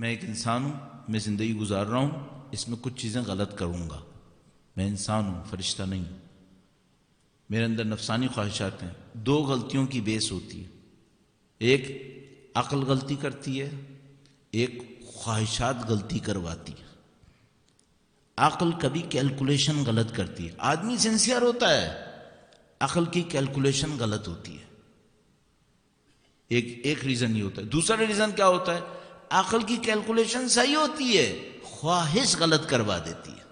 میں ایک انسان ہوں، میں زندگی گزار رہا ہوں، اس میں کچھ چیزیں غلط کروں گا، میں انسان ہوں، فرشتہ نہیں ہوں، میرے اندر نفسانی خواہشات ہیں. دو غلطیوں کی بیس ہوتی ہے، ایک عقل غلطی کرتی ہے، ایک خواہشات غلطی کرواتی ہے. عقل کبھی کیلکولیشن غلط کرتی ہے. آدمی سنسیئر ہوتا ہے، عقل کی کیلکولیشن غلط ہوتی ہے. ایک ریزن یہ ہوتا ہے. دوسرا ریزن کیا ہوتا ہے؟ عقل کی کیلکولیشن صحیح ہوتی ہے، خواہش غلط کروا دیتی ہے.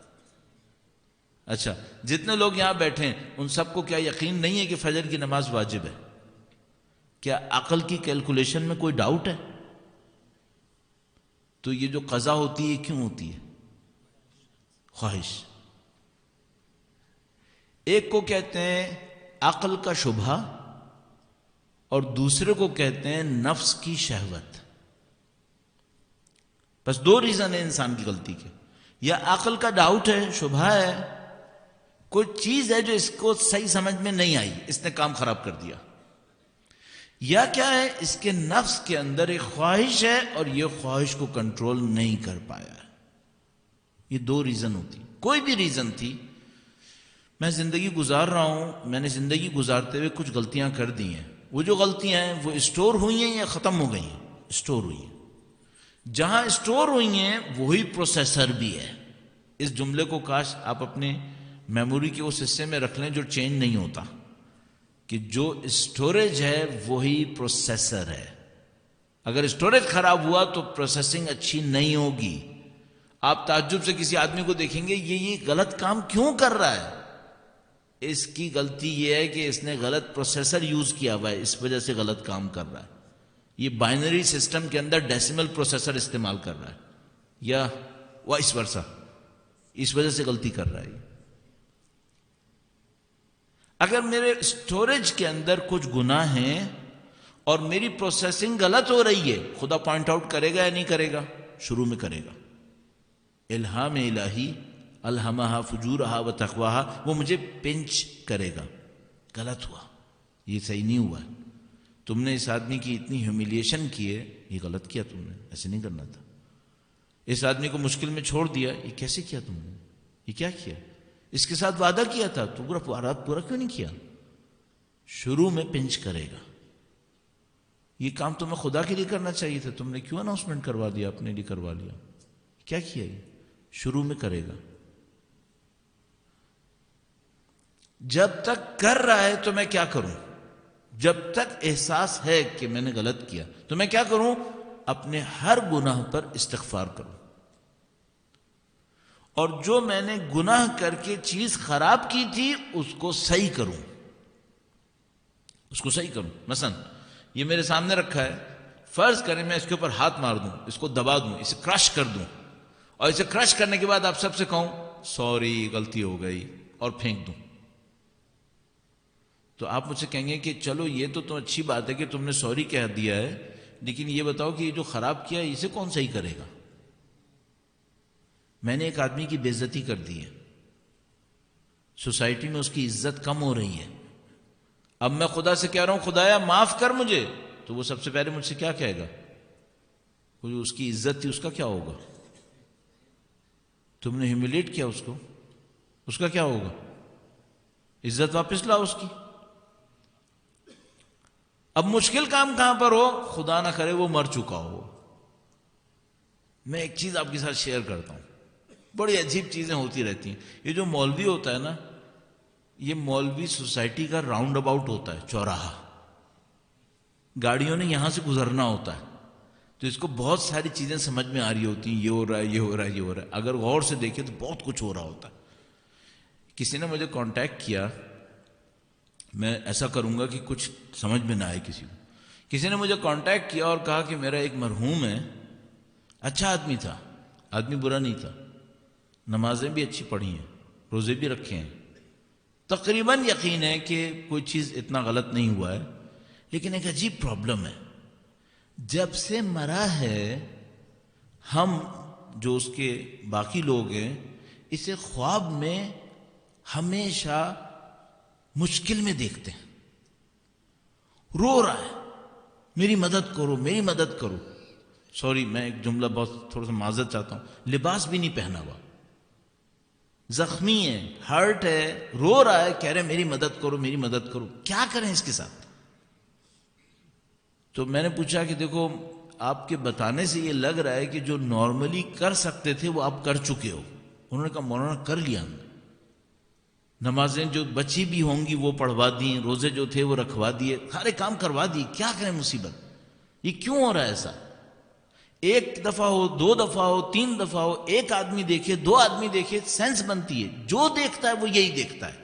اچھا، جتنے لوگ یہاں بیٹھے ہیں ان سب کو کیا یقین نہیں ہے کہ فجر کی نماز واجب ہے؟ کیا عقل کی کیلکولیشن میں کوئی ڈاؤٹ ہے؟ تو یہ جو قضا ہوتی ہے کیوں ہوتی ہے؟ خواہش. ایک کو کہتے ہیں عقل کا شبہ اور دوسرے کو کہتے ہیں نفس کی شہوت. بس دو ریزن ہے انسان کی غلطی کے، یا عقل کا ڈاؤٹ ہے، شبہ ہے، کوئی چیز ہے جو اس کو صحیح سمجھ میں نہیں آئی، اس نے کام خراب کر دیا، یا کیا ہے اس کے نفس کے اندر ایک خواہش ہے اور یہ خواہش کو کنٹرول نہیں کر پایا. یہ دو ریزن ہوتی. کوئی بھی ریزن تھی، میں زندگی گزار رہا ہوں، میں نے زندگی گزارتے ہوئے کچھ غلطیاں کر دی ہیں، وہ جو غلطیاں ہیں وہ اسٹور ہوئی ہیں یا ختم ہو گئی ہیں؟ اسٹور ہوئی ہیں. جہاں اسٹور ہوئی ہیں وہی پروسیسر بھی ہے. اس جملے کو کاش آپ اپنے میموری کے اس حصے میں رکھ لیں جو چینج نہیں ہوتا، کہ جو اسٹوریج ہے وہی پروسیسر ہے. اگر اسٹوریج خراب ہوا تو پروسیسنگ اچھی نہیں ہوگی. آپ تعجب سے کسی آدمی کو دیکھیں گے یہ غلط کام کیوں کر رہا ہے؟ اس کی غلطی یہ ہے کہ اس نے غلط پروسیسر یوز کیا ہوا ہے، اس وجہ سے غلط کام کر رہا ہے. یہ بائنری سسٹم کے اندر ڈیسیمل پروسیسر استعمال کر رہا ہے، یا وائس ورثہ، اس وجہ سے غلطی کر رہا ہے. اگر میرے اسٹوریج کے اندر کچھ گناہ ہیں اور میری پروسیسنگ غلط ہو رہی ہے، خدا پوائنٹ آؤٹ کرے گا یا نہیں کرے گا؟ شروع میں کرے گا. الہام الہی الہمہا فجورہا و تقواہا، وہ مجھے پنچ کرے گا، غلط ہوا، یہ صحیح نہیں ہوا ہے، تم نے اس آدمی کی اتنی ہیومیلیشن کی ہے، یہ غلط کیا تم نے، ایسے نہیں کرنا تھا. اس آدمی کو مشکل میں چھوڑ دیا، یہ کیسے کیا تم نے، یہ کیا کیا، اس کے ساتھ وعدہ کیا تھا تو پورا کیوں نہیں کیا؟ شروع میں پنچ کرے گا. یہ کام تمہیں خدا کے لیے کرنا چاہیے تھا، تم نے کیوں اناؤنسمنٹ کروا دیا، اپنے لیے کروا لیا، کیا کیا؟ یہ شروع میں کرے گا. جب تک کر رہا ہے تو میں کیا کروں؟ جب تک احساس ہے کہ میں نے غلط کیا تو میں کیا کروں؟ اپنے ہر گناہ پر استغفار کروں، اور جو میں نے گناہ کر کے چیز خراب کی تھی اس کو صحیح کروں، اس کو صحیح کروں. مثلا یہ میرے سامنے رکھا ہے، فرض کریں میں اس کے اوپر ہاتھ مار دوں، اس کو دبا دوں، اسے کرش کر دوں، اور اسے کرش کرنے کے بعد آپ سب سے کہوں سوری غلطی ہو گئی، اور پھینک دوں، تو آپ مجھ سے کہیں گے کہ چلو یہ تو اچھی بات ہے کہ تم نے سوری کہہ دیا ہے، لیکن یہ بتاؤ کہ یہ جو خراب کیا ہے اسے کون صحیح کرے گا؟ میں نے ایک آدمی کی بے عزتی کر دی ہے، سوسائٹی میں اس کی عزت کم ہو رہی ہے. اب میں خدا سے کہہ رہا ہوں خدایا معاف کر مجھے، تو وہ سب سے پہلے مجھ سے کیا کہے گا؟ وہ جو اس کی عزت تھی اس کا کیا ہوگا؟ تم نے ہیومیلیٹ کیا اس کو، اس کا کیا ہوگا؟ عزت واپس لاؤ اس کی. اب مشکل کام کہاں پر ہو؟ خدا نہ کرے وہ مر چکا ہو. میں ایک چیز آپ کے ساتھ شیئر کرتا ہوں، بڑی عجیب چیزیں ہوتی رہتی ہیں. یہ جو مولوی ہوتا ہے نا، یہ مولوی سوسائٹی کا راؤنڈ اباؤٹ ہوتا ہے، چوراہا. گاڑیوں نے یہاں سے گزرنا ہوتا ہے تو اس کو بہت ساری چیزیں سمجھ میں آ رہی ہوتی ہیں، یہ ہو رہا ہے، یہ ہو رہا ہے، یہ ہو رہا ہے. اگر غور سے دیکھیں تو بہت کچھ ہو رہا ہوتا ہے. کسی نے مجھے کانٹیکٹ کیا، میں ایسا کروں گا کہ کچھ سمجھ میں نہ آئے کسی کو. کسی نے مجھے کانٹیکٹ کیا اور کہا کہ میرا ایک مرحوم ہے، اچھا آدمی تھا، آدمی برا نہیں تھا، نمازیں بھی اچھی پڑھی ہیں، روزے بھی رکھے ہیں، تقریباً یقین ہے کہ کوئی چیز اتنا غلط نہیں ہوا ہے، لیکن ایک عجیب پرابلم ہے. جب سے مرا ہے ہم جو اس کے باقی لوگ ہیں اسے خواب میں ہمیشہ مشکل میں دیکھتے ہیں، رو رہا ہے، میری مدد کرو، میری مدد کرو. سوری میں ایک جملہ بہت تھوڑا سا معذرت چاہتا ہوں، لباس بھی نہیں پہنا ہوا، زخمی ہے، ہرٹ ہے، رو رہا ہے، کہہ رہے میری مدد کرو میری مدد کرو، کیا کریں اس کے ساتھ؟ تو میں نے پوچھا کہ دیکھو آپ کے بتانے سے یہ لگ رہا ہے کہ جو نارملی کر سکتے تھے وہ آپ کر چکے ہو۔ انہوں نے کہا مولانا کر لیا ہم نے، نمازیں جو بچی بھی ہوں گی وہ پڑھوا دی، روزے جو تھے وہ رکھوا دیے، سارے کام کروا دیے، کیا کریں مصیبت؟ یہ کیوں ہو رہا ہے ایسا؟ ایک دفعہ ہو، دو دفعہ ہو، تین دفعہ ہو، ایک آدمی دیکھے، دو آدمی دیکھے، سینس بنتی ہے، جو دیکھتا ہے وہ یہی دیکھتا ہے۔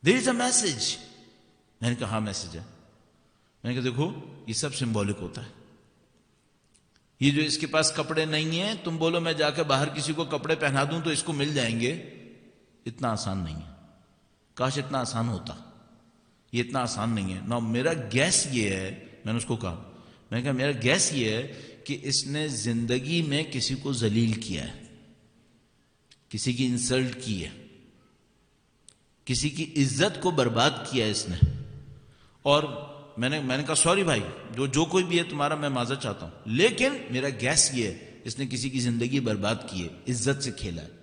دیر از اے میسج۔ میں نے کہا ہاں میسج ہے۔ میں نے کہا دیکھو یہ سب سمبولک ہوتا ہے، یہ جو اس کے پاس کپڑے نہیں ہیں، تم بولو میں جا کے باہر کسی کو کپڑے پہنا دوں تو اس کو مل جائیں گے، اتنا آسان نہیں ہے۔ کاش اتنا آسان ہوتا، یہ اتنا آسان نہیں ہے نا۔ میرا گیس یہ ہے، میں نے اس کو کہا، میں نے کہا میرا گیس یہ ہے کہ اس نے زندگی میں کسی کو ذلیل کیا ہے، کسی کی انسلٹ کی ہے، کسی کی عزت کو برباد کیا ہے اس نے۔ اور میں نے کہا سوری بھائی، جو کوئی بھی ہے تمہارا میں معذرت چاہتا ہوں، لیکن میرا گیس یہ ہے اس نے کسی کی زندگی برباد کی ہے، عزت سے کھیلا ہے،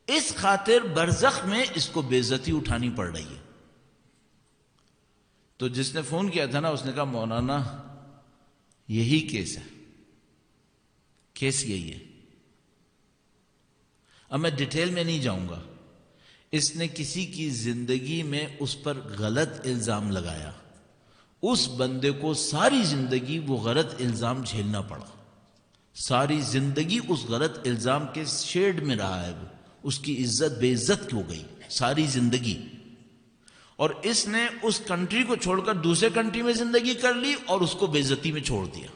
اس خاطر برزخ میں اس کو بے عزتی اٹھانی پڑ رہی ہے۔ تو جس نے فون کیا تھا نا اس نے کہا مولانا یہی کیس ہے، کیس یہی ہے۔ اب میں ڈیٹیل میں نہیں جاؤں گا، اس نے کسی کی زندگی میں اس پر غلط الزام لگایا، اس بندے کو ساری زندگی وہ غلط الزام جھیلنا پڑا، ساری زندگی اس غلط الزام کے شیڈ میں رہا ہے، وہ اس کی عزت بے عزت ہو گئی ساری زندگی۔ اور اس نے اس کنٹری کو چھوڑ کر دوسرے کنٹری میں زندگی کر لی اور اس کو بے عزتی میں چھوڑ دیا۔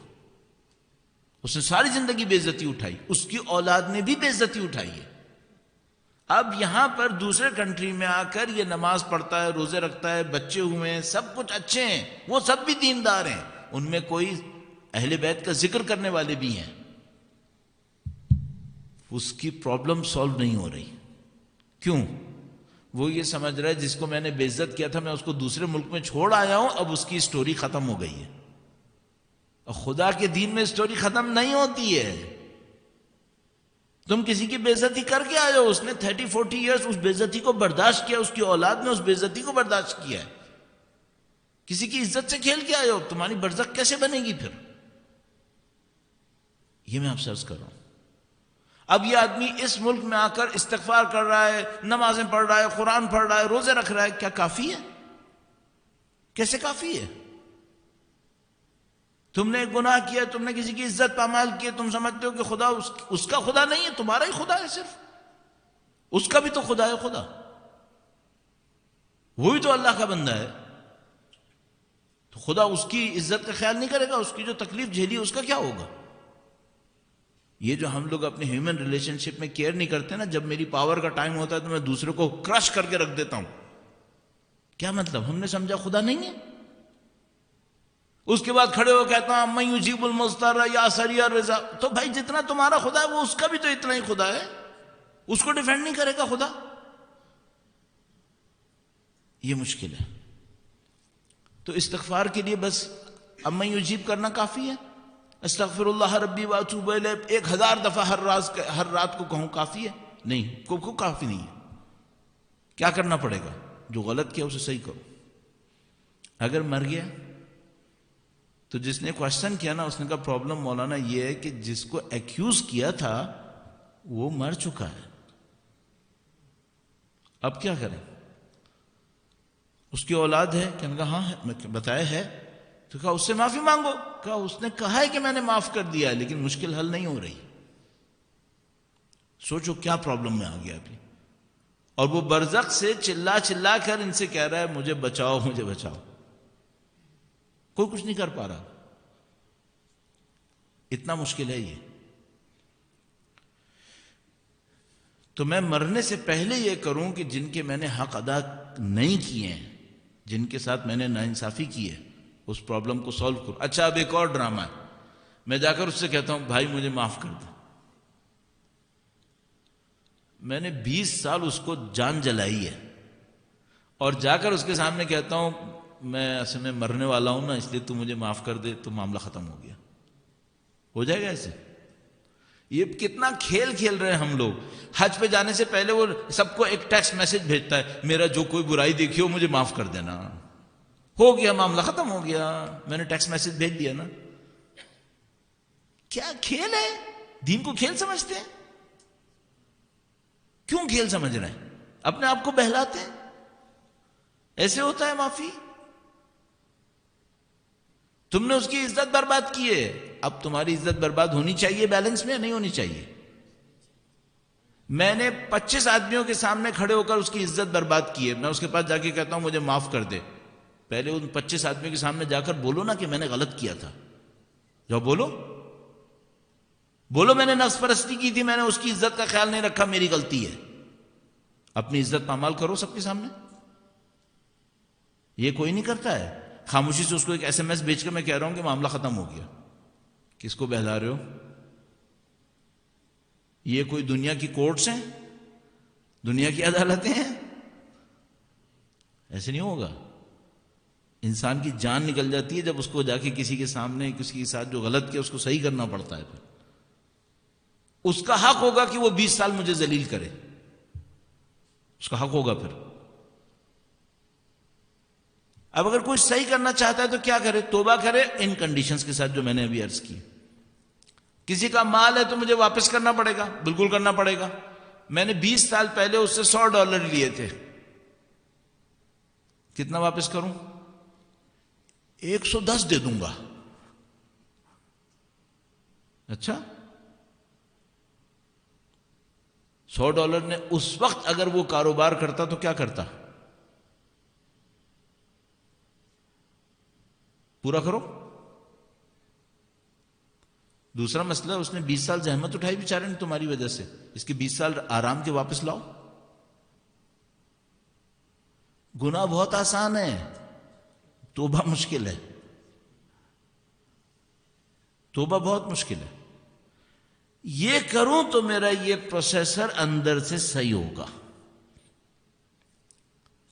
اس نے ساری زندگی بے عزتی اٹھائی، اس کی اولاد نے بھی بے عزتی اٹھائی ہے۔ اب یہاں پر دوسرے کنٹری میں آ کر یہ نماز پڑھتا ہے، روزے رکھتا ہے، بچے ہوئے ہیں، سب کچھ اچھے ہیں، وہ سب بھی دیندار ہیں، ان میں کوئی اہل بیت کا ذکر کرنے والے بھی ہیں، اس کی پرابلم سالو نہیں ہو رہی۔ کیوں؟ وہ یہ سمجھ رہا ہے جس کو میں نے بے عزت کیا تھا میں اس کو دوسرے ملک میں چھوڑ آیا ہوں، اب اس کی سٹوری ختم ہو گئی ہے۔ اور خدا کے دین میں سٹوری ختم نہیں ہوتی ہے۔ تم کسی کی بے عزتی کر کے آئے ہو، اس نے 30-40 ایئرس اس بے عزتی کو برداشت کیا، اس کی اولاد نے اس بے عزتی کو برداشت کیا ہے، کسی کی عزت سے کھیل کے آئے ہو، تمہاری برزخ کیسے بنے گی پھر؟ یہ میں آپ سے عرض کر رہا ہوں۔ اب یہ آدمی اس ملک میں آ کر استغفار کر رہا ہے، نمازیں پڑھ رہا ہے، قرآن پڑھ رہا ہے، روزے رکھ رہا ہے، کیا کافی ہے؟ کیسے کافی ہے؟ تم نے ایک گناہ کیا، تم نے کسی کی عزت پامال کی، تم سمجھتے ہو کہ خدا اس کا خدا نہیں ہے، تمہارا ہی خدا ہے، صرف اس کا بھی تو خدا ہے، خدا وہی تو اللہ کا بندہ ہے، تو خدا اس کی عزت کا خیال نہیں کرے گا؟ اس کی جو تکلیف جھیلی اس کا کیا ہوگا؟ یہ جو ہم لوگ اپنے ہیومن ریلیشن شپ میں کیئر نہیں کرتے نا، جب میری پاور کا ٹائم ہوتا ہے تو میں دوسرے کو کرش کر کے رکھ دیتا ہوں، کیا مطلب؟ ہم نے سمجھا خدا نہیں ہے؟ اس کے بعد کھڑے ہو کہتا ہوں میں یجیب المضطر یا سری الرضا، تو بھائی جتنا تمہارا خدا ہے وہ اس کا بھی تو اتنا ہی خدا ہے، اس کو ڈیفینڈ نہیں کرے گا خدا؟ یہ مشکل ہے۔ تو استغفار کے لیے بس اما یجیب کرنا کافی ہے؟ استغفر اللہ ربی واتوب الیہ 1000 دفعہ ہر رات کو کہوں کافی ہے؟ نہیں، کو کافی نہیں ہے۔ کیا کرنا پڑے گا؟ جو غلط کیا اسے صحیح کرو۔ اگر مر گیا تو جس نے کوشچن کیا نا اس نے کہا پرابلم مولانا یہ ہے کہ جس کو ایکیوز کیا تھا وہ مر چکا ہے، اب کیا کریں؟ اس کی اولاد ہے؟ کہ کہا ہاں ہے، بتایا ہے، تو کہا اس سے معافی مانگو، کہا اس نے کہا ہے کہ میں نے معاف کر دیا ہے لیکن مشکل حل نہیں ہو رہی۔ سوچو کیا پرابلم میں آ گیا ابھی، اور وہ برزخ سے چلا چلا کر ان سے کہہ رہا ہے مجھے بچاؤ مجھے بچاؤ، کوئی کچھ نہیں کر پا رہا، اتنا مشکل ہے یہ۔ تو میں مرنے سے پہلے یہ کروں کہ جن کے میں نے حق ادا نہیں کیے ہیں، جن کے ساتھ میں نے ناانصافی کی ہے، اس پرابلم کو سالو کروں۔ اچھا اب ایک اور ڈرامہ ہے، میں جا کر اس سے کہتا ہوں بھائی مجھے معاف کر دو، میں نے 20 سال اس کو جان جلائی ہے، اور جا کر اس کے سامنے کہتا ہوں میں اصل میں مرنے والا ہوں نا، اس لیے تو مجھے معاف کر دے، تو معاملہ ختم ہو گیا۔ ہو جائے گا ایسے؟ یہ کتنا کھیل کھیل رہے ہیں ہم لوگ. حج پہ جانے سے پہلے وہ سب کو ایک ٹیکسٹ میسج بھیجتا ہے, میرا جو کوئی برائی دیکھی ہو مجھے معاف کر دینا. ہو گیا, معاملہ ختم ہو گیا, میں نے ٹیکسٹ میسج بھیج دیا نا. کیا کھیل ہے؟ دین کو کھیل سمجھتے ہیں؟ کیوں کھیل سمجھ رہے ہیں؟ اپنے آپ کو بہلاتے ہیں. ایسے ہوتا ہے معافی؟ تم نے اس کی عزت برباد کی ہے, اب تمہاری عزت برباد ہونی چاہیے بیلنس میں, نہیں ہونی چاہیے. میں نے 25 آدمیوں کے سامنے کھڑے ہو کر اس کی عزت برباد کی ہے. میں اس کے پاس جا کے کہتا ہوں مجھے معاف کر دے. پہلے ان 25 آدمیوں کے سامنے جا کر بولو نا کہ میں نے غلط کیا تھا. جاؤ بولو, بولو میں نے نفس پرستی کی تھی, میں نے اس کی عزت کا خیال نہیں رکھا, میری غلطی ہے. اپنی عزت پامال کرو سب کے سامنے. یہ کوئی نہیں کرتا ہے. خاموشی سے اس کو ایک ایس ایم ایس بھیج کر میں کہہ رہا ہوں کہ معاملہ ختم ہو گیا. کس کو بہلا رہے ہو؟ یہ کوئی دنیا کی کورٹس ہیں, دنیا کی عدالتیں ہیں؟ ایسے نہیں ہوگا. انسان کی جان نکل جاتی ہے جب اس کو جا کے کسی کے سامنے, کسی کے ساتھ جو غلط کیا اس کو صحیح کرنا پڑتا ہے. پھر اس کا حق ہوگا کہ وہ 20 سال مجھے ذلیل کرے, اس کا حق ہوگا. پھر اب اگر کوئی صحیح کرنا چاہتا ہے تو کیا کرے؟ توبہ کرے ان کنڈیشنز کے ساتھ جو میں نے ابھی عرض کی. کسی کا مال ہے تو مجھے واپس کرنا پڑے گا, بالکل کرنا پڑے گا. میں نے 20 سال پہلے اس سے $100 لیے تھے, کتنا واپس کروں؟ 110 دے دوں گا. اچھا, $100 نے اس وقت اگر وہ کاروبار کرتا تو کیا کرتا؟ پورا کرو. دوسرا مسئلہ, اس نے 20 سال زحمت اٹھائی بیچارے نے تمہاری وجہ سے, اس کے 20 سال آرام کے واپس لاؤ. گناہ بہت آسان ہے, توبہ مشکل ہے. توبہ بہت مشکل ہے. یہ کروں تو میرا یہ پروسیسر اندر سے صحیح ہوگا.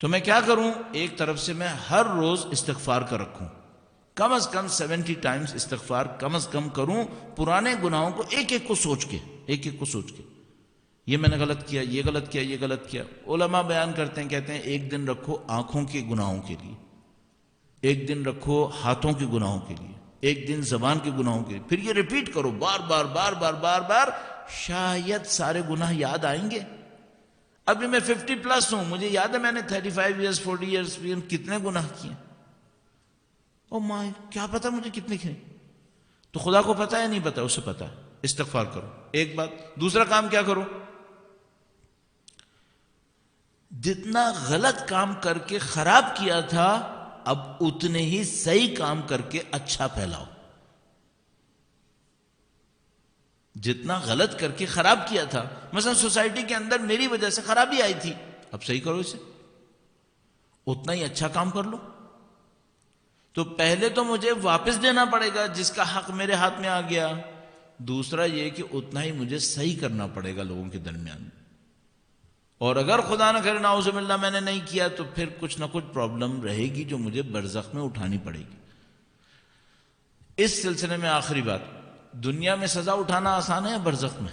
تو میں کیا کروں؟ ایک طرف سے میں ہر روز استغفار کا رکھوں, کم از کم 70 ٹائمز استغفار کم از کم کروں, پرانے گناہوں کو ایک ایک کو سوچ کے, ایک ایک کو سوچ کے, یہ میں نے غلط کیا, یہ غلط کیا, یہ غلط کیا. علماء بیان کرتے ہیں, کہتے ہیں ایک دن رکھو آنکھوں کے گناہوں کے لیے, ایک دن رکھو ہاتھوں کے گناہوں کے لیے, ایک دن زبان کے گناہوں کے لیے. پھر یہ ریپیٹ کرو بار بار بار بار بار بار, شاید سارے گناہ یاد آئیں گے. ابھی میں 50+ ہوں, مجھے یاد ہے میں نے 35 ایئرس 40 ایئرس کتنے گناہ کیے. او مائی, کیا پتا مجھے کتنے کھائے؟ تو خدا کو پتا ہے نہیں پتا؟ اسے پتا ہے. استغفار کرو, ایک بات. دوسرا کام کیا کرو؟ جتنا غلط کام کر کے خراب کیا تھا اب اتنے ہی صحیح کام کر کے اچھا پھیلاؤ. جتنا غلط کر کے خراب کیا تھا, مثلا سوسائٹی کے اندر میری وجہ سے خرابی آئی تھی, اب صحیح کرو اسے, اتنا ہی اچھا کام کر لو. تو پہلے تو مجھے واپس دینا پڑے گا جس کا حق میرے ہاتھ میں آ گیا. دوسرا یہ کہ اتنا ہی مجھے صحیح کرنا پڑے گا لوگوں کے درمیان. اور اگر خدا نہ کرے نعوذ باللہ میں نے نہیں کیا تو پھر کچھ نہ کچھ پرابلم رہے گی جو مجھے برزخ میں اٹھانی پڑے گی. اس سلسلے میں آخری بات, دنیا میں سزا اٹھانا آسان ہے یا برزخ میں؟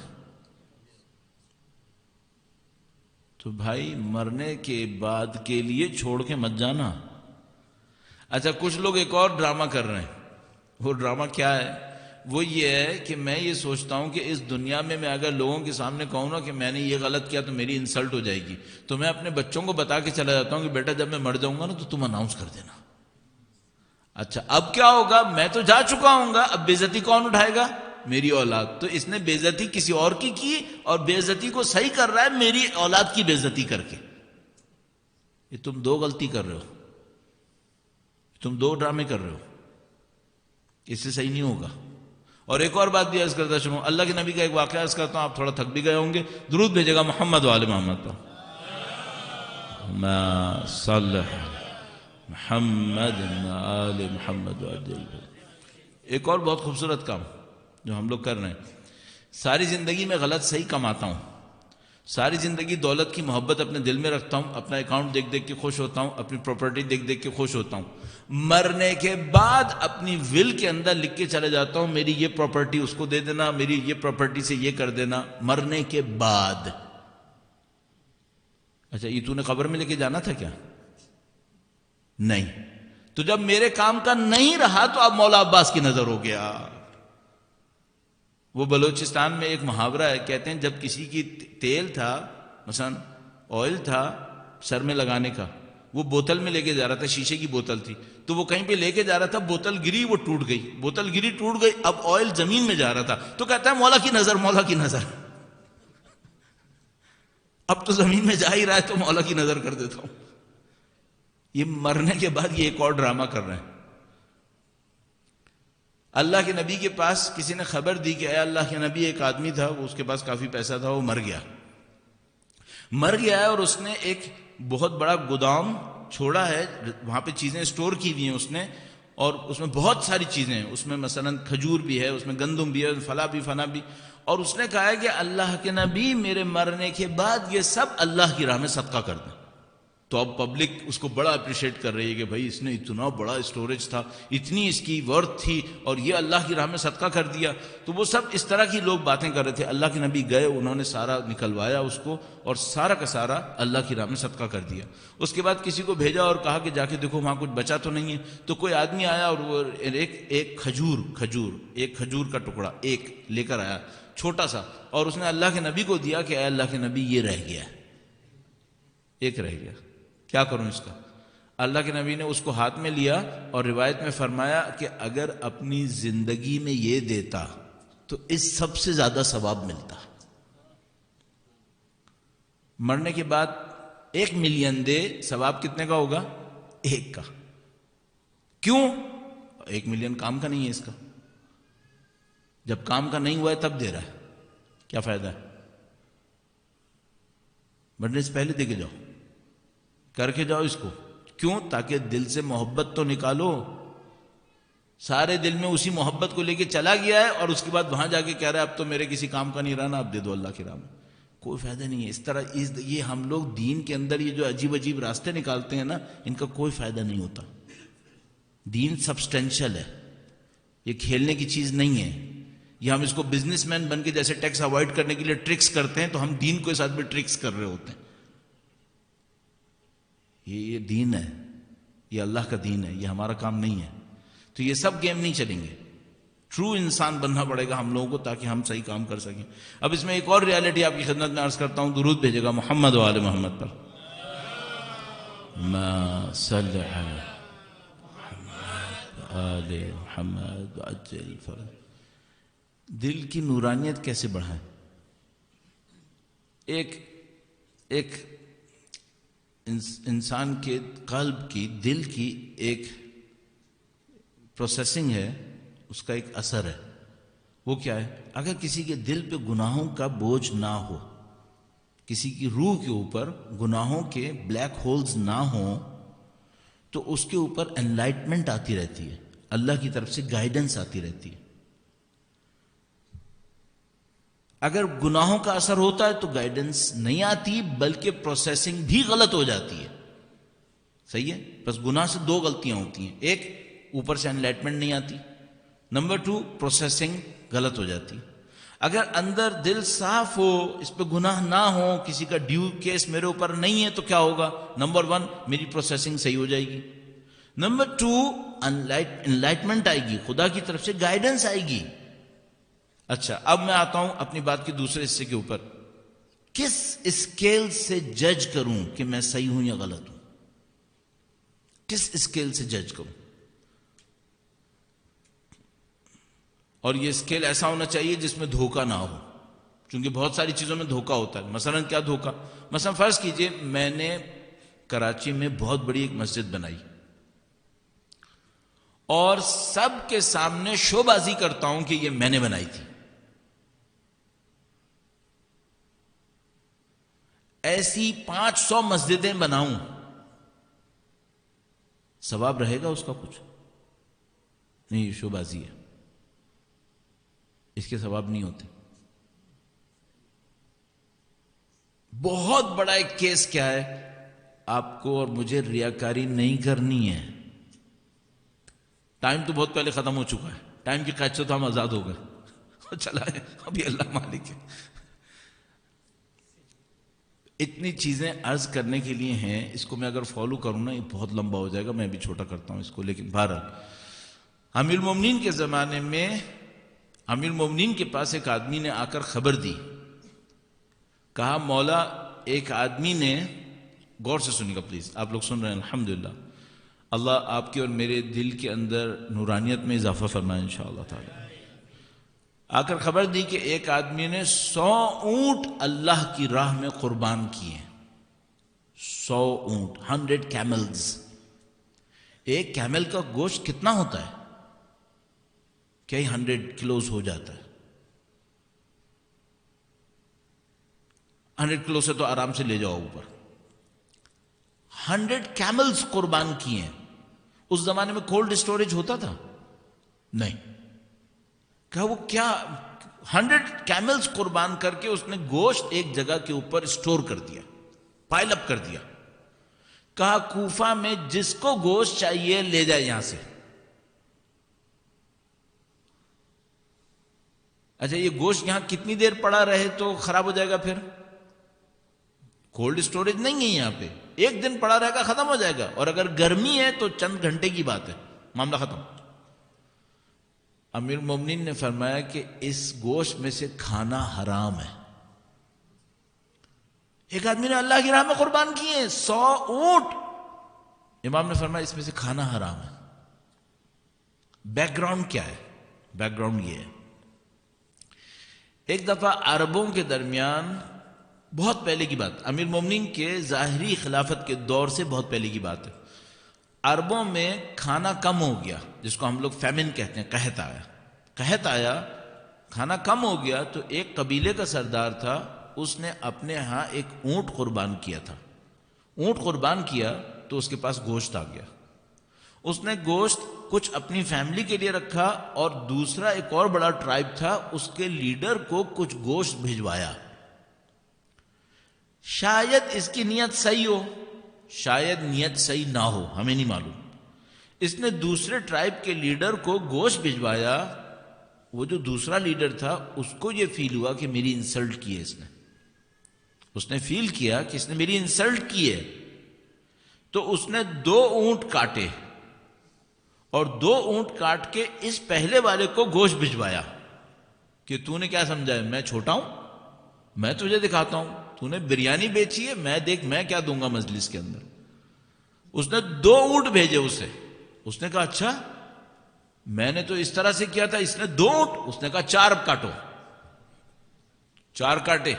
تو بھائی مرنے کے بعد کے لیے چھوڑ کے مت جانا. اچھا, کچھ لوگ ایک اور ڈرامہ کر رہے ہیں. وہ ڈرامہ کیا ہے؟ وہ یہ ہے کہ میں یہ سوچتا ہوں کہ اس دنیا میں اگر لوگوں کے سامنے کہوں نا کہ میں نے یہ غلط کیا تو میری انسلٹ ہو جائے گی, تو میں اپنے بچوں کو بتا کے چلا جاتا ہوں کہ بیٹا جب میں مر جاؤں گا نا تو تم اناؤنس کر دینا. اچھا, اب کیا ہوگا؟ میں تو جا چکا ہوں گا, اب بے عزتی کون اٹھائے گا؟ میری اولاد. تو اس نے بے عزتی کسی اور کی اور بے عزتی کو صحیح کر رہا ہے میری اولاد کی بے عزتی کر کے. یہ تم دو غلطی کر رہے ہو, تم دو ڈرامے کر رہے ہو, اس سے صحیح نہیں ہوگا. اور ایک اور بات بھی عرض کرتا چلوں, اللہ کے نبی کا ایک واقعہ عرض کرتا ہوں, آپ تھوڑا تھک بھی گئے ہوں گے. درود بھیجے گا محمد و آل محمد پر. ما صلح محمد آل محمد. ایک اور بہت خوبصورت کام جو ہم لوگ کر رہے ہیں, ساری زندگی میں غلط صحیح کماتا ہوں, ساری زندگی دولت کی محبت اپنے دل میں رکھتا ہوں، اپنا اکاؤنٹ دیکھ دیکھ کے خوش ہوتا ہوں، اپنی پراپرٹی دیکھ دیکھ کے خوش ہوتا ہوں، مرنے کے بعد اپنی ول کے اندر لکھ کے چلے جاتا ہوں میری یہ پراپرٹی اس کو دے دینا، میری یہ پراپرٹی سے یہ کر دینا، مرنے کے بعد۔ اچھا یہ تو نے قبر میں لے کے جانا تھا کیا؟ نہیں، تو جب میرے کام کا نہیں رہا تو اب مولا عباس کی نظر ہو گیا۔ وہ بلوچستان میں ایک محاورہ ہے، کہتے ہیں جب کسی کی تیل تھا، مثلا آئل تھا سر میں لگانے کا، وہ بوتل میں لے کے جا رہا تھا، شیشے کی بوتل تھی، تو وہ کہیں پہ لے کے جا رہا تھا، بوتل گری، وہ ٹوٹ گئی، بوتل گری ٹوٹ گئی، اب آئل زمین میں جا رہا تھا، تو کہتا ہے مولا کی نظر، مولا کی نظر، اب تو زمین میں جا ہی رہا ہے تو مولا کی نظر کر دیتا ہوں۔ یہ مرنے کے بعد یہ ایک اور ڈرامہ کر رہے ہیں۔ اللہ کے نبی کے پاس کسی نے خبر دی کہ اے اللہ کے نبی، ایک آدمی تھا، وہ اس کے پاس کافی پیسہ تھا، وہ مر گیا ہے، اور اس نے ایک بہت بڑا گودام چھوڑا ہے، وہاں پہ چیزیں سٹور کی ہوئی ہیں اس نے، اور اس میں بہت ساری چیزیں ہیں، اس میں مثلا کھجور بھی ہے، اس میں گندم بھی ہے، فلا بھی فنا بھی، اور اس نے کہا ہے کہ اللہ کے نبی میرے مرنے کے بعد یہ سب اللہ کی راہ میں صدقہ کر دیں۔ تو اب پبلک اس کو بڑا اپریشیٹ کر رہی ہے کہ بھائی اس نے اتنا بڑا اسٹوریج تھا، اتنی اس کی ورتھ تھی، اور یہ اللہ کی راہ میں صدقہ کر دیا۔ تو وہ سب اس طرح کی لوگ باتیں کر رہے تھے۔ اللہ کے نبی گئے، انہوں نے سارا نکلوایا اس کو، اور سارا کا سارا اللہ کی راہ میں صدقہ کر دیا۔ اس کے بعد کسی کو بھیجا اور کہا کہ جا کے دیکھو وہاں کچھ بچا تو نہیں ہے۔ تو کوئی آدمی آیا اور وہ ایک کھجور کا ٹکڑا ایک لے کر آیا، چھوٹا سا، اور اس نے اللہ کے نبی کو دیا کہ اے اللہ کے نبی یہ رہ گیا، ایک رہ گیا، کیا کروں اس کا؟ اللہ کے نبی نے اس کو ہاتھ میں لیا، اور روایت میں فرمایا کہ اگر اپنی زندگی میں یہ دیتا تو اس سب سے زیادہ ثواب ملتا۔ مرنے کے بعد 1 ملین دے، ثواب کتنے کا ہوگا؟ 1 کا۔ کیوں؟ 1 ملین کام کا نہیں ہے اس کا، جب کام کا نہیں ہوا ہے تب دے رہا ہے، کیا فائدہ ہے؟ مرنے سے پہلے دے کے جاؤ، کر کے جاؤ اس کو۔ کیوں؟ تاکہ دل سے محبت تو نکالو۔ سارے دل میں اسی محبت کو لے کے چلا گیا ہے، اور اس کے بعد وہاں جا کے کہہ رہا ہے اب تو میرے کسی کام کا نہیں رہنا، اب دے دو اللہ کی راہ میں۔ کوئی فائدہ نہیں ہے اس طرح۔ یہ ہم لوگ دین کے اندر یہ جو عجیب عجیب راستے نکالتے ہیں نا، ان کا کوئی فائدہ نہیں ہوتا۔ دین سبسٹینشل ہے، یہ کھیلنے کی چیز نہیں ہے۔ یہ ہم اس کو بزنس مین بن کے جیسے ٹیکس اوائڈ کرنے کے لیے ٹرکس کرتے ہیں، تو ہم دین کو ساتھ میں ٹرکس کر رہے ہوتے ہیں۔ یہ دین ہے، یہ اللہ کا دین ہے، یہ ہمارا کام نہیں ہے۔ تو یہ سب گیم نہیں چلیں گے۔ ٹرو انسان بننا پڑے گا ہم لوگوں کو، تاکہ ہم صحیح کام کر سکیں۔ اب اس میں ایک اور ریالٹی آپ کی خدمت میں عرض کرتا ہوں، درود بھیجے گا محمد و آل محمد پر۔ ما صلی علی آل محمد عجل فرج۔ دل کی نورانیت کیسے بڑھائیں؟ ایک انسان کے قلب کی، دل کی ایک پروسیسنگ ہے، اس کا ایک اثر ہے۔ وہ کیا ہے؟ اگر کسی کے دل پہ گناہوں کا بوجھ نہ ہو، کسی کی روح کے اوپر گناہوں کے بلیک ہولز نہ ہوں، تو اس کے اوپر انلائٹمنٹ آتی رہتی ہے، اللہ کی طرف سے گائیڈنس آتی رہتی ہے۔ اگر گناہوں کا اثر ہوتا ہے تو گائیڈنس نہیں آتی، بلکہ پروسیسنگ بھی غلط ہو جاتی ہے۔ صحیح ہے؟ بس گناہ سے 2 غلطیاں ہوتی ہیں، ایک اوپر سے انلائٹمنٹ نہیں آتی، نمبر 2 پروسیسنگ غلط ہو جاتی۔ اگر اندر دل صاف ہو، اس پہ گناہ نہ ہو، کسی کا ڈیو کیس میرے اوپر نہیں ہے، تو کیا ہوگا؟ نمبر 1 میری پروسیسنگ صحیح ہو جائے گی، نمبر 2 انلائٹمنٹ آئے گی، خدا کی طرف سے گائیڈنس آئے گی۔ اچھا، اب میں آتا ہوں اپنی بات کے دوسرے حصے کے اوپر۔ کس اسکیل سے جج کروں کہ میں صحیح ہوں یا غلط ہوں؟ کس اسکیل سے جج کروں؟ اور یہ اسکیل ایسا ہونا چاہیے جس میں دھوکہ نہ ہو، کیونکہ بہت ساری چیزوں میں دھوکہ ہوتا ہے۔ مثلا کیا دھوکہ؟ مثلا فرض کیجئے میں نے کراچی میں بہت بڑی ایک مسجد بنائی، اور سب کے سامنے شو بازی کرتا ہوں کہ یہ میں نے بنائی تھی۔ ایسی 500 مسجدیں بناؤں، ثواب رہے گا اس کا کچھ؟ نہیں، یہ شو بازی ہے، اس کے ثواب نہیں ہوتے۔ بہت بڑا ایک کیس کیا ہے، آپ کو اور مجھے ریاکاری نہیں کرنی ہے. ٹائم تو بہت پہلے ختم ہو چکا ہے، ٹائم کی قید سے تو ہم آزاد ہو گئے. چلا ہے ابھی اللہ مالک ہے. اتنی چیزیں عرض کرنے کے لیے ہیں، اس کو میں اگر فالو کروں نا یہ بہت لمبا ہو جائے گا، میں بھی چھوٹا کرتا ہوں اس کو. لیکن بہرحال امیر المومنین کے زمانے میں امیر المومنین کے پاس ایک آدمی نے آ کر خبر دی. کہا مولا ایک آدمی نے، غور سے سنیے گا پلیز، آپ لوگ سن رہے ہیں الحمدللہ، اللہ آپ کے اور میرے دل کے اندر نورانیت میں اضافہ فرمائے انشاءاللہ تعالی. آ کر خبر دی کہ ایک آدمی نے 100 اونٹ اللہ کی راہ میں قربان کیے. 100 اونٹ، 100 کیملز. ایک کیمل کا گوشت کتنا ہوتا ہے؟ کئی 100 کلوز ہو جاتا ہے. 100 کلو سے تو آرام سے لے جاؤ اوپر. 100 کیملز قربان کیے ہیں. اس زمانے میں کولڈ اسٹوریج ہوتا تھا؟ نہیں. کہا وہ کیا 100 کیملز قربان کر کے اس نے گوشت ایک جگہ کے اوپر اسٹور کر دیا، پائل اپ کر دیا. کہا کوفہ میں جس کو گوشت چاہیے لے جائے یہاں سے. اچھا یہ گوشت یہاں کتنی دیر پڑا رہے تو خراب ہو جائے گا؟ پھر کولڈ اسٹوریج نہیں ہے یہاں پہ، ایک دن پڑا رہے گا ختم ہو جائے گا. اور اگر گرمی ہے تو چند گھنٹے کی بات ہے، معاملہ ختم. امیر المومنین نے فرمایا کہ اس گوشت میں سے کھانا حرام ہے. ایک آدمی نے اللہ کی راہ میں قربان کیے 100 اونٹ. امام نے فرمایا اس میں سے کھانا حرام ہے. بیک گراؤنڈ کیا ہے؟ بیک گراؤنڈ یہ ہے، ایک دفعہ عربوں کے درمیان، بہت پہلے کی بات، امیر المومنین کے ظاہری خلافت کے دور سے بہت پہلے کی بات ہے. عربوں میں کھانا کم ہو گیا، جس کو ہم لوگ فیمن کہتے ہیں، قحط آیا، کھانا کم ہو گیا. تو ایک قبیلے کا سردار تھا، اس نے اپنے ہاں ایک اونٹ قربان کیا تھا. اونٹ قربان کیا تو اس کے پاس گوشت آ گیا. اس نے گوشت کچھ اپنی فیملی کے لیے رکھا، اور دوسرا ایک اور بڑا ٹرائب تھا، اس کے لیڈر کو کچھ گوشت بھجوایا. شاید اس کی نیت صحیح ہو، شاید نیت صحیح نہ ہو، ہمیں نہیں معلوم. اس نے دوسرے ٹرائب کے لیڈر کو گوشت بھجوایا. وہ جو دوسرا لیڈر تھا اس کو یہ فیل ہوا کہ میری انسلٹ کی ہے اس نے فیل کیا کہ اس نے میری انسلٹ کی ہے. تو اس نے 2 اونٹ کاٹے، اور 2 اونٹ کاٹ کے اس پہلے والے کو گوشت بھجوایا کہ تو نے کیا سمجھا ہے میں چھوٹا ہوں، میں تجھے دکھاتا ہوں، تو نے بریانی بیچی ہے، میں دیکھ میں کیا دوں گا مجلس کے اندر. اس نے 2 اونٹ بھیجے اسے. اس نے کہا اچھا میں نے تو اس طرح سے کیا تھا، اس نے 2 اونٹ. اس نے کہا 4 کاٹو. 4 کاٹے.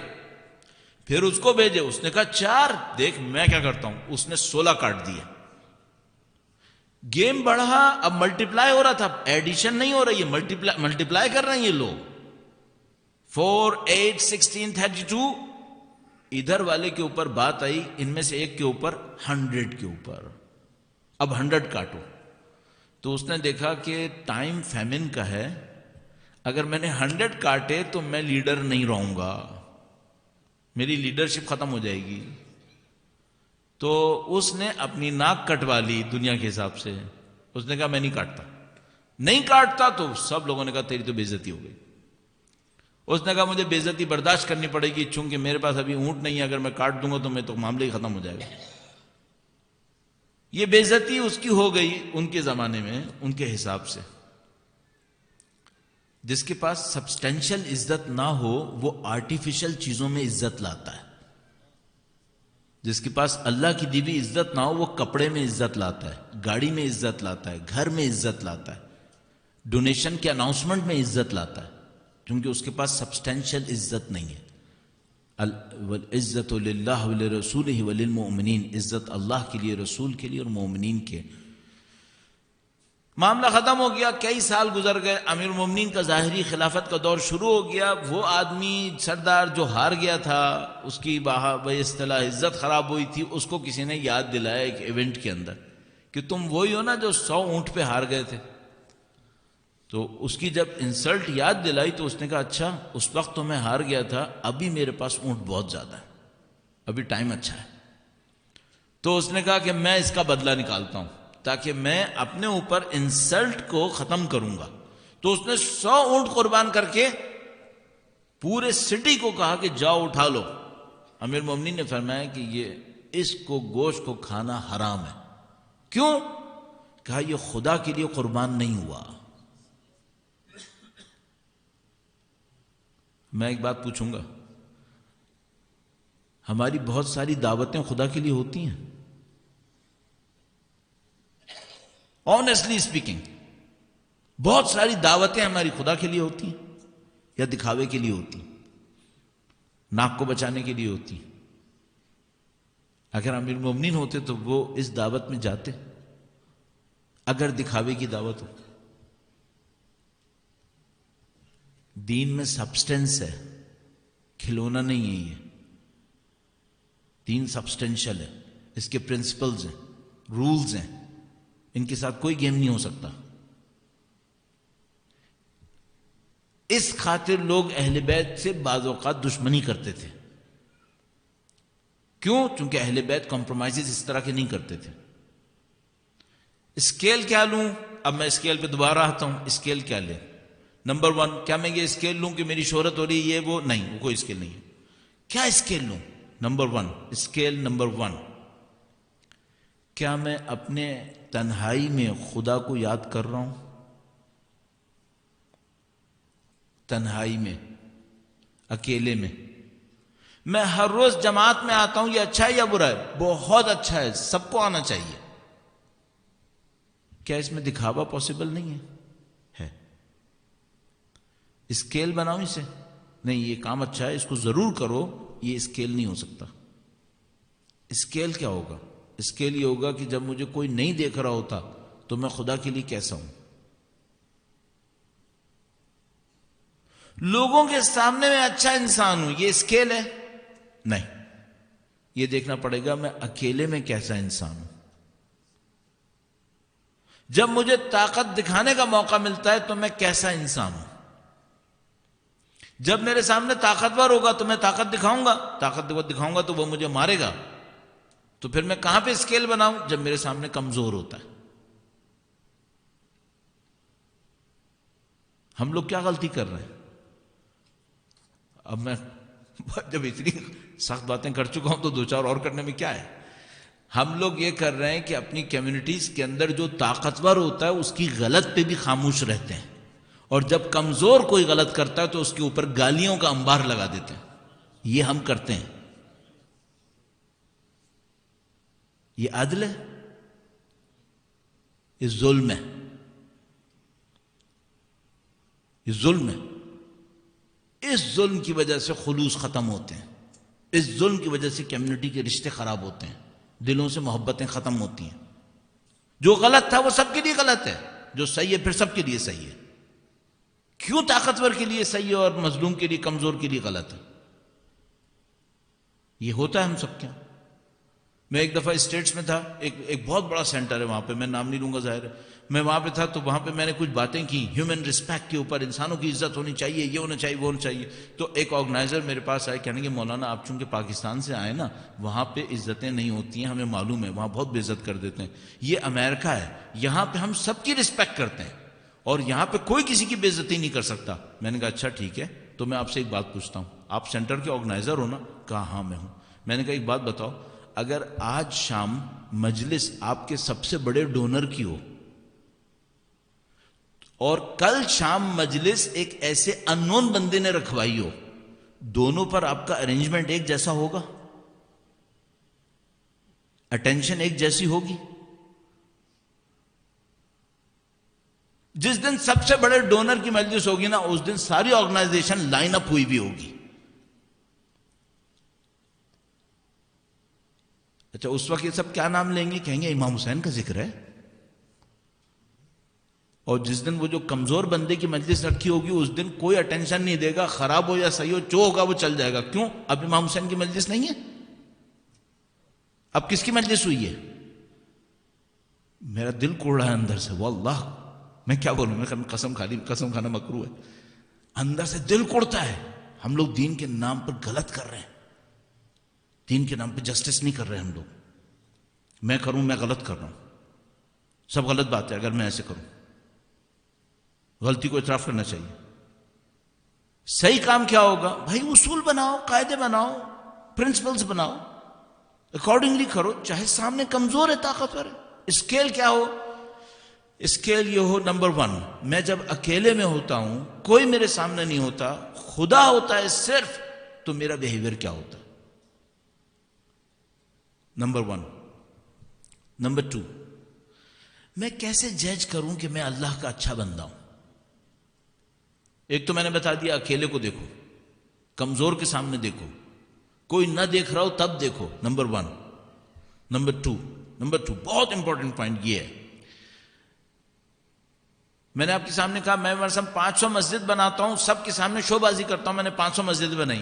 پھر اس کو بھیجے. اس نے کہا 4 دیکھ میں کیا کرتا ہوں. اس نے 16 کاٹ دیے. گیم بڑھا، اب ملٹیپلائی ہو رہا تھا، ایڈیشن نہیں ہو رہی ہے، ملٹیپلائی کر رہے ہیں یہ لوگ. 4 8 16 32. ادھر والے کے اوپر بات آئی، ان میں سے ایک کے اوپر 100 کے اوپر. اب 100 کاٹو. تو اس نے دیکھا کہ ٹائم فیمن کا ہے، اگر میں نے 100 کاٹے تو میں لیڈر نہیں رہوں گا، میری لیڈرشپ ختم ہو جائے گی. تو اس نے اپنی ناک کٹوا لی دنیا کے حساب سے. اس نے کہا میں نہیں کاٹتا تو سب لوگوں نے کہا تیری تو بے عزتی ہو گئی. اس نے کہا مجھے بے عزتی برداشت کرنی پڑے گی، چونکہ میرے پاس ابھی اونٹ نہیں ہے، اگر میں کاٹ دوں گا تو میں تو معاملہ ہی ختم ہو جائے گا. یہ بے عزتی اس کی ہو گئی ان کے زمانے میں، ان کے حساب سے. جس کے پاس سبسٹینشل عزت نہ ہو وہ آرٹیفیشل چیزوں میں عزت لاتا ہے. جس کے پاس اللہ کی دی ہوئی عزت نہ ہو وہ کپڑے میں عزت لاتا ہے، گاڑی میں عزت لاتا ہے، گھر میں عزت لاتا ہے، ڈونیشن کے اناؤنسمنٹ میں عزت لاتا ہے، کیونکہ اس کے پاس سبسٹینشل عزت نہیں ہے. العزت للہ ولرسولہ وللمؤمنین، عزت اللہ کے لیے، رسول کے لیے اور مومنین کے. معاملہ ختم ہو گیا. کئی سال گزر گئے. امیر المومنین کا ظاہری خلافت کا دور شروع ہو گیا. وہ آدمی سردار جو ہار گیا تھا، اس کی اصطلاح عزت خراب ہوئی تھی، اس کو کسی نے یاد دلایا ایک ایونٹ کے اندر کہ تم وہی ہو نا جو 100 اونٹ پہ ہار گئے تھے. تو اس کی جب انسلٹ یاد دلائی تو اس نے کہا اچھا اس وقت تو میں ہار گیا تھا، ابھی میرے پاس اونٹ بہت زیادہ ہے. ابھی ٹائم اچھا ہے. تو اس نے کہا کہ میں اس کا بدلہ نکالتا ہوں تاکہ میں اپنے اوپر انسلٹ کو ختم کروں گا. تو اس نے 100 اونٹ قربان کر کے پورے سٹی کو کہا کہ جاؤ اٹھا لو. امیر مومنین نے فرمایا کہ اس کو گوشت کو کھانا حرام ہے. کیوں؟ کہا یہ خدا کے لیے قربان نہیں ہوا. میں ایک بات پوچھوں گا، ہماری بہت ساری دعوتیں خدا کے لیے ہوتی ہیں؟ آنیسٹلی اسپیکنگ، بہت ساری دعوتیں ہماری خدا کے لیے ہوتی ہیں یا دکھاوے کے لیے ہوتی ہیں، ناک کو بچانے کے لیے ہوتی ہیں؟ اگر امیر المومنین ہوتے تو وہ اس دعوت میں جاتے اگر دکھاوے کی دعوت ہو؟ دین میں سبسٹنس ہے، کھلونا نہیں ہے. یہ دین سبسٹینشل ہے، اس کے پرنسپلز ہیں، رولز ہیں، ان کے ساتھ کوئی گیم نہیں ہو سکتا. اس خاطر لوگ اہل بیت سے بعض اوقات دشمنی کرتے تھے. کیوں؟ چونکہ اہل بیت کمپرومائزز اس طرح کے نہیں کرتے تھے. اسکیل کیا لوں؟ اب میں اسکیل پہ دوبارہ آتا ہوں. اسکیل کیا لیں؟ نمبر 1، کیا میں یہ اسکیل لوں کہ میری شہرت ہو رہی ہے؟ یہ وہ نہیں، وہ کوئی اسکیل نہیں ہے. کیا اسکیل لوں؟ نمبر 1، اسکیل نمبر 1، کیا میں اپنے تنہائی میں خدا کو یاد کر رہا ہوں؟ تنہائی میں، اکیلے میں. میں ہر روز جماعت میں آتا ہوں، یہ اچھا ہے یا برا ہے؟ بہت اچھا ہے، سب کو آنا چاہیے. کیا اس میں دکھاوا پاسبل نہیں ہے؟ اسکیل بناؤں اسے؟ نہیں، یہ کام اچھا ہے، اس کو ضرور کرو. یہ اسکیل نہیں ہو سکتا. اسکیل کیا ہوگا؟ اسکیل یہ ہوگا کہ جب مجھے کوئی نہیں دیکھ رہا ہوتا تو میں خدا کے لیے کیسا ہوں. لوگوں کے سامنے میں اچھا انسان ہوں، یہ اسکیل ہے؟ نہیں، یہ دیکھنا پڑے گا میں اکیلے میں کیسا انسان ہوں. جب مجھے طاقت دکھانے کا موقع ملتا ہے تو میں کیسا انسان ہوں. جب میرے سامنے طاقتور ہوگا تو میں طاقت دکھاؤں گا، طاقت دکھاؤں گا تو وہ مجھے مارے گا. تو پھر میں کہاں پہ اسکیل بناؤں؟ جب میرے سامنے کمزور ہوتا ہے. ہم لوگ کیا غلطی کر رہے ہیں؟ اب میں جب اتنی سخت باتیں کر چکا ہوں تو 2-4 اور کرنے میں کیا ہے. ہم لوگ یہ کر رہے ہیں کہ اپنی کمیونٹیز کے اندر جو طاقتور ہوتا ہے اس کی غلط پہ بھی خاموش رہتے ہیں، اور جب کمزور کوئی غلط کرتا ہے تو اس کے اوپر گالیوں کا انبار لگا دیتے ہیں. یہ ہم کرتے ہیں. یہ عدل ہے؟ یہ ظلم ہے. یہ ظلم ہے. اس ظلم کی وجہ سے خلوص ختم ہوتے ہیں. اس ظلم کی وجہ سے کمیونٹی کے رشتے خراب ہوتے ہیں، دلوں سے محبتیں ختم ہوتی ہیں. جو غلط تھا وہ سب کے لیے غلط ہے، جو صحیح ہے پھر سب کے لیے صحیح ہے. کیوں طاقتور کے لیے صحیح ہے اور مظلوم کے لیے، کمزور کے لیے غلط ہے؟ یہ ہوتا ہے ہم سب کیا. میں ایک دفعہ اسٹیٹس میں تھا، ایک بہت بڑا سینٹر ہے وہاں پہ، میں نام نہیں لوں گا ظاہر ہے. میں وہاں پہ تھا تو وہاں پہ میں نے کچھ باتیں کی ہیومن رسپیکٹ کے اوپر، انسانوں کی عزت ہونی چاہیے، یہ ہونا چاہیے، وہ ہونا چاہیے. تو ایک آرگنائزر میرے پاس آئے، کہنے کہ مولانا آپ چونکہ پاکستان سے آئے نا، وہاں پہ عزتیں نہیں ہوتی ہیں، ہمیں معلوم ہے، وہاں بہت بے عزت کر دیتے ہیں. یہ امریکہ ہے، یہاں پہ ہم سب کی رسپیکٹ کرتے ہیں اور یہاں پہ کوئی کسی کی بے عزتی نہیں کر سکتا. میں نے کہا اچھا ٹھیک ہے، تو میں آپ سے ایک بات پوچھتا ہوں، آپ سینٹر کے آرگنائزر ہو نا؟ کہا ہاں میں ہوں. میں نے کہا ایک بات بتاؤ، اگر آج شام مجلس آپ کے سب سے بڑے ڈونر کی ہو اور کل شام مجلس ایک ایسے ان نون بندے نے رکھوائی ہو، دونوں پر آپ کا ارینجمنٹ ایک جیسا ہوگا؟ اٹینشن ایک جیسی ہوگی؟ جس دن سب سے بڑے ڈونر کی مجلس ہوگی نا، اس دن ساری آرگنائزیشن لائن اپ ہوئی بھی ہوگی. اچھا اس وقت یہ سب کیا نام لیں گے؟ کہیں گے امام حسین کا ذکر ہے. اور جس دن وہ جو کمزور بندے کی مجلس رکھی ہوگی اس دن کوئی اٹینشن نہیں دے گا، خراب ہو یا صحیح ہو، جو ہوگا وہ چل جائے گا. کیوں؟ اب امام حسین کی مجلس نہیں ہے، اب کس کی مجلس ہوئی ہے؟ میرا دل کوڑ رہا ہے اندر سے، واللہ میں کیا بولوں، میں قسم کھانا مکروہ ہے. اندر سے دل کوڑتا ہے، ہم لوگ دین کے نام پر غلط کر رہے ہیں. دین کے نام پہ جسٹس نہیں کر رہے ہم لوگ. میں کروں میں غلط کر رہا ہوں, سب غلط بات ہے اگر میں ایسے کروں. غلطی کو اعتراف کرنا چاہیے. صحیح کام کیا ہوگا بھائی؟ اصول بناؤ, قاعدے بناؤ, پرنسپلز بناؤ, اکارڈنگلی کرو, چاہے سامنے کمزور ہے طاقتور ہے. اسکیل کیا ہو؟ اسکیل یہ ہو نمبر 1, میں جب اکیلے میں ہوتا ہوں, کوئی میرے سامنے نہیں ہوتا, خدا ہوتا ہے صرف, تو میرا بیہیویئر کیا ہوتا ہے؟ نمبر 1. نمبر 2, میں کیسے جج کروں کہ میں اللہ کا اچھا بندہ ہوں؟ ایک تو میں نے بتا دیا, اکیلے کو دیکھو, کمزور کے سامنے دیکھو, کوئی نہ دیکھ رہا ہو تب دیکھو. نمبر 1. نمبر 2 بہت امپورٹنٹ پوائنٹ یہ ہے, میں نے آپ کے سامنے کہا میں مثلا 500 مسجد بناتا ہوں, سب کے سامنے شو بازی کرتا ہوں میں نے 500 مسجد بنائی.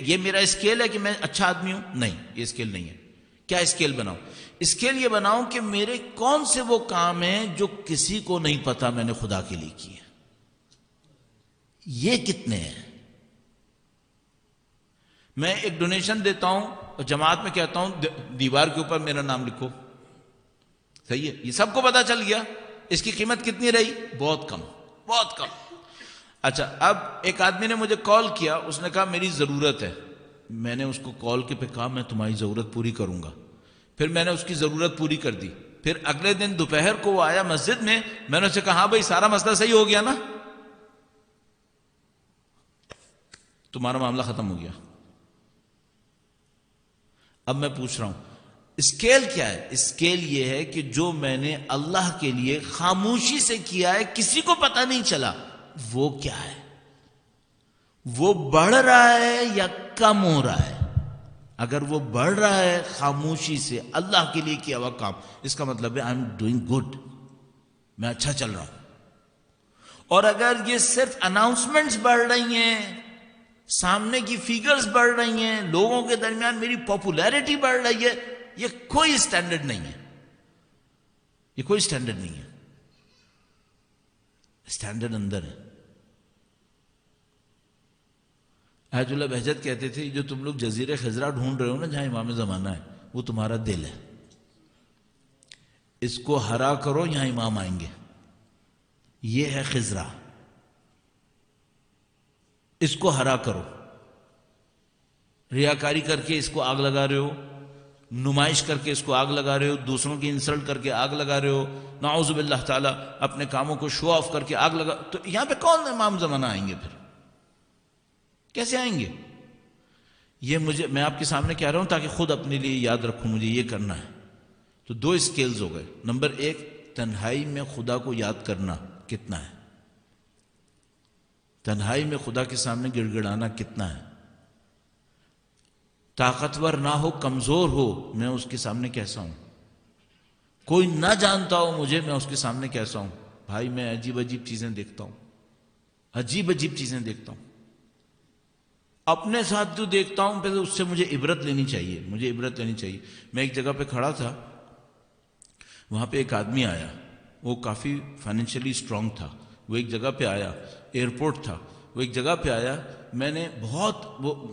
یہ میرا اسکیل ہے کہ میں اچھا آدمی ہوں؟ نہیں, یہ اسکیل نہیں ہے. کیا اسکیل بناؤں؟ اسکیل یہ بناؤں کہ میرے کون سے وہ کام ہیں جو کسی کو نہیں پتا میں نے خدا کے لیے کیے, یہ کتنے ہیں. میں ایک ڈونیشن دیتا ہوں اور جماعت میں کہتا ہوں دیوار کے اوپر میرا نام لکھو, صحیح ہے, یہ سب کو پتا چل گیا. اس کی قیمت کتنی رہی؟ بہت کم, بہت کم. اچھا, اب ایک آدمی نے مجھے کال کیا, اس نے کہا میری ضرورت ہے. میں نے اس کو کال کے پہ کہا میں تمہاری ضرورت پوری کروں گا. پھر میں نے اس کی ضرورت پوری کر دی. پھر اگلے دن دوپہر کو وہ آیا مسجد میں نے اسے کہا ہاں بھائی سارا مسئلہ صحیح ہو گیا نا؟ تمہارا معاملہ ختم ہو گیا. اب میں پوچھ رہا ہوں اسکیل کیا ہے؟ اسکیل یہ ہے کہ جو میں نے اللہ کے لیے خاموشی سے کیا ہے, کسی کو پتہ نہیں چلا, وہ کیا ہے؟ وہ بڑھ رہا ہے یا کم ہو رہا ہے؟ اگر وہ بڑھ رہا ہے خاموشی سے اللہ کے لیے کیا ہوا کام, اس کا مطلب ہے آئی ایم ڈوئنگ گڈ, میں اچھا چل رہا ہوں. اور اگر یہ صرف اناؤنسمنٹس بڑھ رہی ہیں, سامنے کی فیگرز بڑھ رہی ہیں, لوگوں کے درمیان میری پاپولیرٹی بڑھ رہی ہے, یہ کوئی سٹینڈرڈ نہیں ہے. یہ کوئی سٹینڈرڈ نہیں ہے. سٹینڈرڈ اندر ہے. حج اللہ بہجت کہتے تھے جو تم لوگ جزیرے خضرا ڈھونڈ رہے ہو نا جہاں امام زمانہ ہے, وہ تمہارا دل ہے. اس کو ہرا کرو, یہاں امام آئیں گے. یہ ہے خضرا, اس کو ہرا کرو. ریاکاری کر کے اس کو آگ لگا رہے ہو, نمائش کر کے اس کو آگ لگا رہے ہو, دوسروں کی انسلٹ کر کے آگ لگا رہے ہو, نعوذ باللہ تعالیٰ اپنے کاموں کو شو آف کر کے آگ لگا, تو یہاں پہ کون امام زمانہ آئیں گے؟ پھر کیسے آئیں گے؟ یہ میں آپ کے سامنے کہہ رہا ہوں تاکہ خود اپنے لیے یاد رکھوں مجھے یہ کرنا ہے. تو 2 اسکیلز ہو گئے. نمبر 1, تنہائی میں خدا کو یاد کرنا کتنا ہے, تنہائی میں خدا کے سامنے گڑ گڑانا کتنا ہے. طاقتور نہ ہو, کمزور ہو, میں اس کے سامنے کیسا ہوں. کوئی نہ جانتا ہو مجھے, میں اس کے سامنے کیسا ہوں. بھائی میں عجیب عجیب چیزیں دیکھتا ہوں, عجیب عجیب چیزیں دیکھتا ہوں. اپنے ساتھ جو دیکھتا ہوں پھر اس سے مجھے عبرت لینی چاہیے, مجھے عبرت لینی چاہیے. میں ایک جگہ پہ کھڑا تھا, وہاں پہ ایک آدمی آیا, وہ کافی فائنینشلی اسٹرانگ تھا. وہ ایک جگہ پہ آیا, ایئرپورٹ تھا, وہ ایک جگہ پہ آیا. میں نے وہ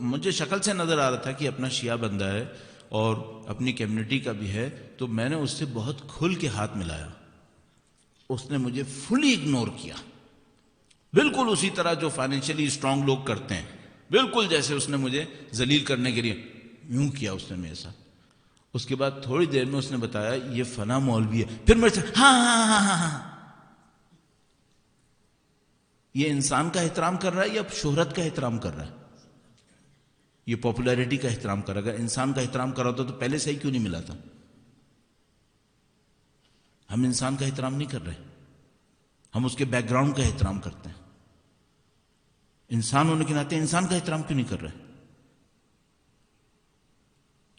مجھے شکل سے نظر آ رہا تھا کہ اپنا شیعہ بندہ ہے اور اپنی کمیونٹی کا بھی ہے, تو میں نے اس سے بہت کھل کے ہاتھ ملایا. اس نے مجھے فلی اگنور کیا, بالکل اسی طرح جو فائنینشلی اسٹرانگ لوگ کرتے ہیں, بالکل جیسے اس نے مجھے ذلیل کرنے کے لیے یوں کیا اس نے میرے ساتھ. اس کے بعد تھوڑی دیر میں اس نے بتایا یہ فلاں مولوی ہے. پھر میرے سے ہاں ہاں ہاں ہاں ہاں. یہ انسان کا احترام کر رہا ہے یا شہرت کا احترام کر رہا ہے؟ یہ پاپولیرٹی کا احترام کر رہا ہے. اگر انسان کا احترام کر رہا ہوتا تو پہلے سے ہی کیوں نہیں ملا تھا؟ ہم انسان کا احترام نہیں کر رہے, ہم اس کے بیک گراؤنڈ کا احترام کرتے ہیں. انسان ہونے کے ناطے انسان کا احترام کیوں نہیں کر رہے؟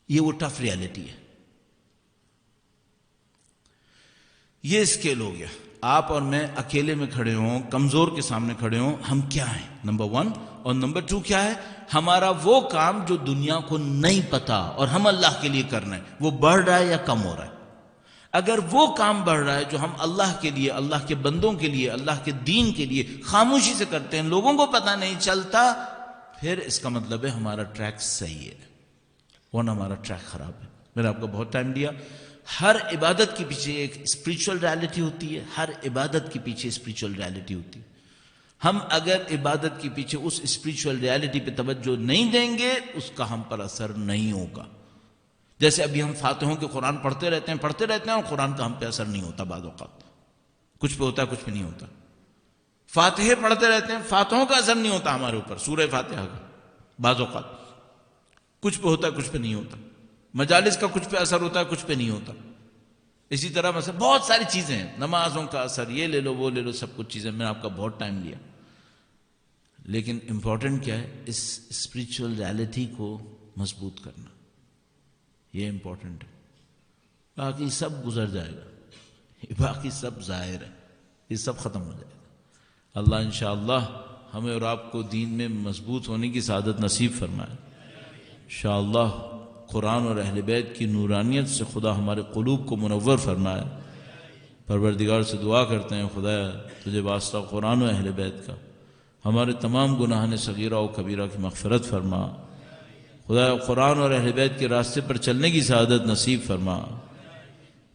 یہ وہ ٹف ریالٹی ہے. یہ اسکیل ہو گیا. آپ اور میں اکیلے میں کھڑے ہوں, کمزور کے سامنے کھڑے ہوں, ہم کیا ہیں؟ نمبر 1. اور نمبر 2 کیا ہے؟ ہمارا وہ کام جو دنیا کو نہیں پتا اور ہم اللہ کے لیے کرنا ہے, وہ بڑھ رہا ہے یا کم ہو رہا ہے؟ اگر وہ کام بڑھ رہا ہے جو ہم اللہ کے لیے, اللہ کے بندوں کے لیے, اللہ کے دین کے لیے خاموشی سے کرتے ہیں, لوگوں کو پتہ نہیں چلتا, پھر اس کا مطلب ہے ہمارا ٹریک صحیح ہے. ورنہ ہمارا ٹریک خراب ہے. میں نے آپ کو بہت ٹائم دیا. ہر عبادت کے پیچھے ایک اسپریچول ریالٹی ہوتی ہے، ہر عبادت کے پیچھے اسپریچول ریالٹی ہوتی ہے. ہم اگر عبادت کے پیچھے اس اسپریچول ریالٹی پہ توجہ نہیں دیں گے اس کا ہم پر اثر نہیں ہوگا. جیسے ابھی ہم فاتحوں کے قرآن پڑھتے رہتے ہیں اور قرآن کا ہم پہ اثر نہیں ہوتا. بعض اوقات کچھ پہ ہوتا ہے کچھ پہ نہیں ہوتا. فاتحے پڑھتے رہتے ہیں، فاتحوں کا اثر نہیں ہوتا ہمارے اوپر، سورہ فاتحہ کا بعض اوقات کچھ پہ ہوتا ہے کچھ پہ نہیں ہوتا. مجالس کا کچھ پہ اثر ہوتا ہے کچھ پہ نہیں ہوتا. اسی طرح مثلا بہت ساری چیزیں ہیں، نمازوں کا اثر، یہ لے لو وہ لے لو، سب کچھ چیزیں. میں نے آپ کا بہت ٹائم لیا، لیکن امپورٹنٹ کیا ہے؟ اس اسپریچول ریالٹی کو مضبوط کرنا، یہ امپورٹنٹ ہے. باقی سب گزر جائے گا، باقی سب ظاہر ہے، یہ سب ختم ہو جائے گا. اللہ انشاءاللہ ہمیں اور آپ کو دین میں مضبوط ہونے کی سعادت نصیب فرمائے. انشاءاللہ قرآن اور اہل بیت کی نورانیت سے خدا ہمارے قلوب کو منور فرمائے. پروردگار سے دعا کرتے ہیں خدا تجھے واسطہ قرآن و اہل بیت کا ہمارے تمام گناہان صغیرہ و کبیرہ کی مغفرت فرما. خدا قرآن اور اہل بیت کے راستے پر چلنے کی سعادت نصیب فرما.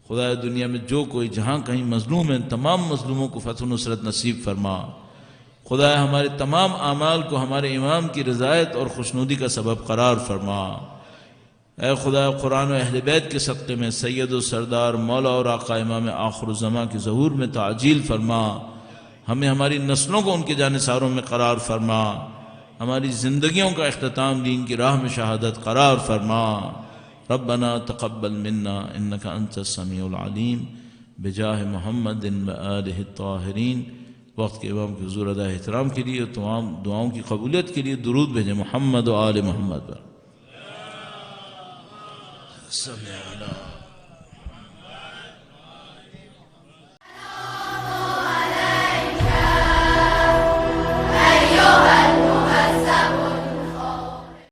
خدا دنیا میں جو کوئی جہاں کہیں مظلوم ہیں تمام مظلوموں کو فتح و نصرت نصیب فرما. خدا ہمارے تمام اعمال کو ہمارے امام کی رضایت اور خوشنودی کا سبب قرار فرما. اے خدا قرآن و اہل بیت کے صدقے میں سید و سردار مولا اور آقا امام آخر الزماں کے ظہور میں تعجیل فرما. ہمیں ہماری نسلوں کو ان کے جانثاروں میں قرار فرما. ہماری زندگیوں کا اختتام دین کی راہ میں شہادت قرار فرما. ربنا تقبل منا انك انت السمیع العلیم بجاہ محمد وآلہ الطاہرین. وقت کے امام کے حضور ادا احترام کے لیے تمام دعاؤں کی قبولیت کے لیے درود بھیجیں محمد و آل محمد پر. صلی اللہ